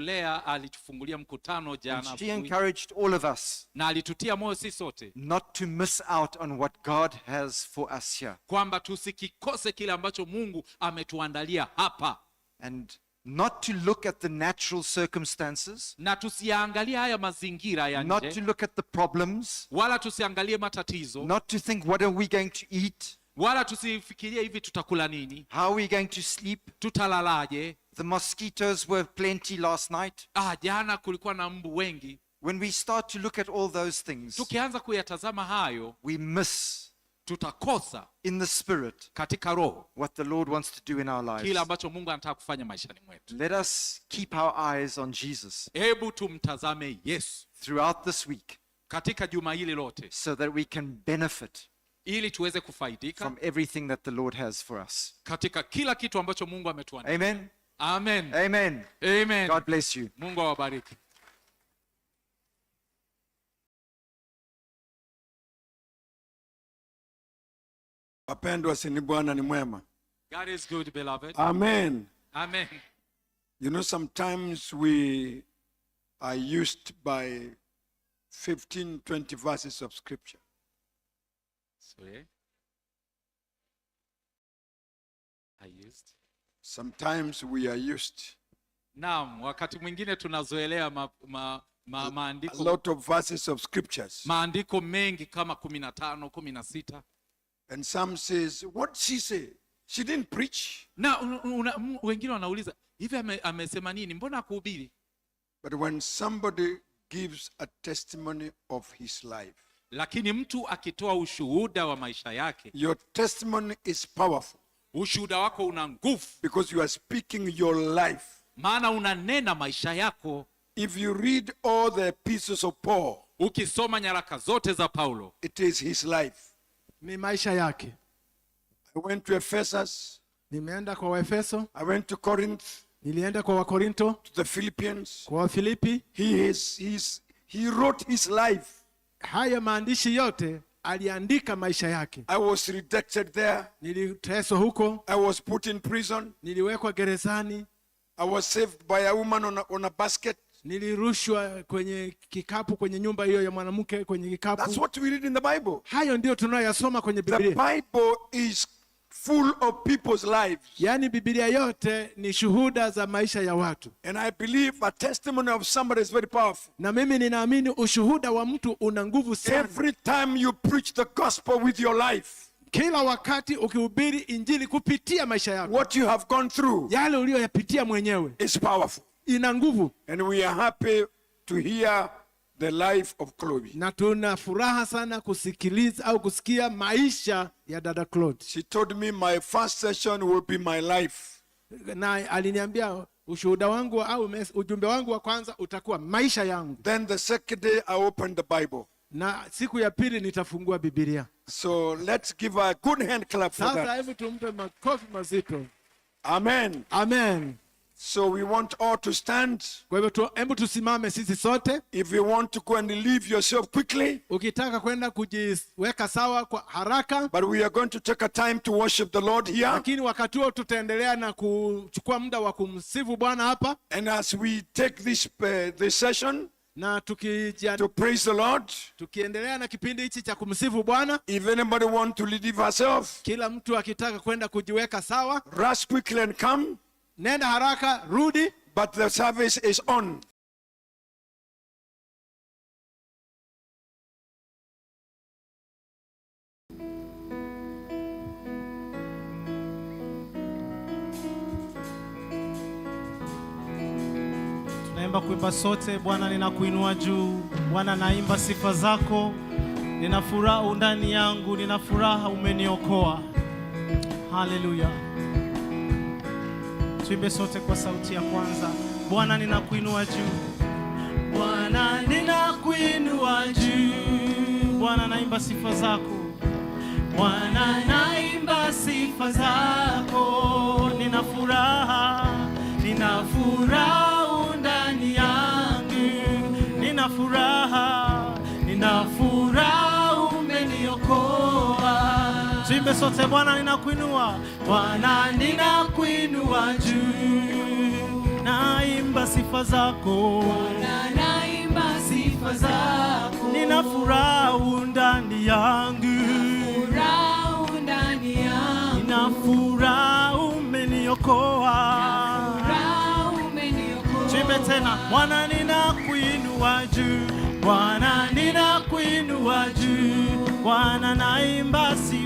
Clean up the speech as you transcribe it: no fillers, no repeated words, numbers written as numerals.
tulea alitufungulia mkutano jana. And she encouraged all of us Na alitutia moyo sisi sote not to miss out on what God has for us here. kwamba tusikikose kile ambacho Mungu ametuandalia hapa. And not to look at the natural circumstances, Na tusiangalie haya mazingira ya not to nje, look at the problems, wala tusiangalie matatizo, not to think, what are we going to eat? wala tusifikirie hivi tutakula nini, How are we going to sleep? tutalalaje. The mosquitoes were plenty last night. Jana kulikuwa na mbu wengi. When we start to look at all those things, Tukianza kuyatazama hayo, we miss tutakosa in the spirit katika roho what the Lord wants to do in our lives. kile ambacho Mungu anataka kufanya maishani mwetu. Let us keep our eyes on Jesus Hebu tumtazame Yesu throughout this week katika juma hili lote, so that we can benefit ili tuweze kufaidika from everything that the Lord has for us. katika kila kitu ambacho Mungu ametuandalia. Amen. Amen. Amen. Amen. God bless you. Mungu awabariki. Wapendwa, si ni Bwana ni mwema. God is good, beloved. Amen. Amen. You know, sometimes we are used by 15, 20 verses of scripture. Sorry. Sometimes we are used Naam, wakati mwingine tunazoelea a maandiko, lot of verses of scriptures. maandiko mengi kama 15, 16. And some says, what she say? She didn't preach. Na wengine wanauliza, hivi amesema nini? Mbona hakuhubiri? But when somebody gives a testimony of his life, Lakini mtu akitoa ushuhuda wa maisha yake, your testimony is powerful ushuhuda wako una nguvu, because you are speaking your life. maana unanena maisha yako. If you read all the epistles of Paul, Ukisoma nyaraka zote za Paulo, it is his life. Ni maisha yake. I went to Ephesus. Nimeenda kwa Waefeso, I went to Corinth, nilienda kwa Wakorinto, to the Philippians. kwa Wafilipi. He wrote his life. Haya maandishi yote aliandika maisha yake. I was rejected there. Niliteswa huko, I was put in prison. niliwekwa gerezani, I was saved by a woman on a basket. nilirushwa kwenye kikapu, kwenye nyumba hiyo ya mwanamke kwenye That's kikapu. what we read in the Bible. Hayo ndio tunayoyasoma kwenye The Biblia. Bible is full of people's lives. Yaani Biblia yote ni shuhuda za maisha ya watu. And I believe a testimony of somebody is very powerful. Na mimi ninaamini ushuhuda wa mtu una nguvu sana. Every time you preach the gospel with your life, Kila wakati ukihubiri injili kupitia maisha yako, what you have gone through yale uliyoyapitia mwenyewe, is powerful. ina nguvu. And we are happy to hear the life of Chloe. Na tuna furaha sana kusikiliza au kusikia maisha ya dada Claude. She told me my first session will be my life. Na aliniambia ushuhuda wangu au ujumbe wangu wa kwanza utakuwa maisha yangu. Then the second day I opened the Bible. Na siku ya pili nitafungua Biblia. So let's give her a good hand clap for Sasa that. hebu tumpe makofi mazito. Amen. Amen. So we want all to stand. Kwa hivyo hebu tusimame sisi sote. If you want to go and leave yourself quickly, Ukitaka kwenda kujiweka sawa kwa haraka, but we are going to take a time to worship the Lord here. lakini wakati huo tutaendelea na kuchukua muda wa kumsifu Bwana hapa. And as we take this session Na to praise the Lord, tukiendelea na kipindi hichi cha kumsifu Bwana, if anybody want to leave herself, kila mtu akitaka kwenda kujiweka sawa, rush quickly and come. nenda haraka, rudi. But the service is on. Tunaimba kuimba sote. Bwana ninakuinua juu, Bwana naimba sifa zako. Nina furaha ndani yangu, nina furaha umeniokoa. Haleluya. Tuimbe sote kwa sauti ya kwanza. Bwana ninakuinua juu, Bwana ninakuinua juu. Bwana naimba sifa zako, Bwana naimba sifa zako. Nina furaha ndani yangu, nina furaha umeniokoa. Tuimbe sote. Bwana ninakuinua, Bwana ninakuinua juu. naimba sifa zako Bwana, naimba sifa zako. nina furaha ndani yangu, Furaha ndani yangu. nina furaha umeniokoa. Furaha umeniokoa. Tuimbe tena. Bwana ninakuinua juu, Bwana ninakuinua juu, Bwana naimba sifa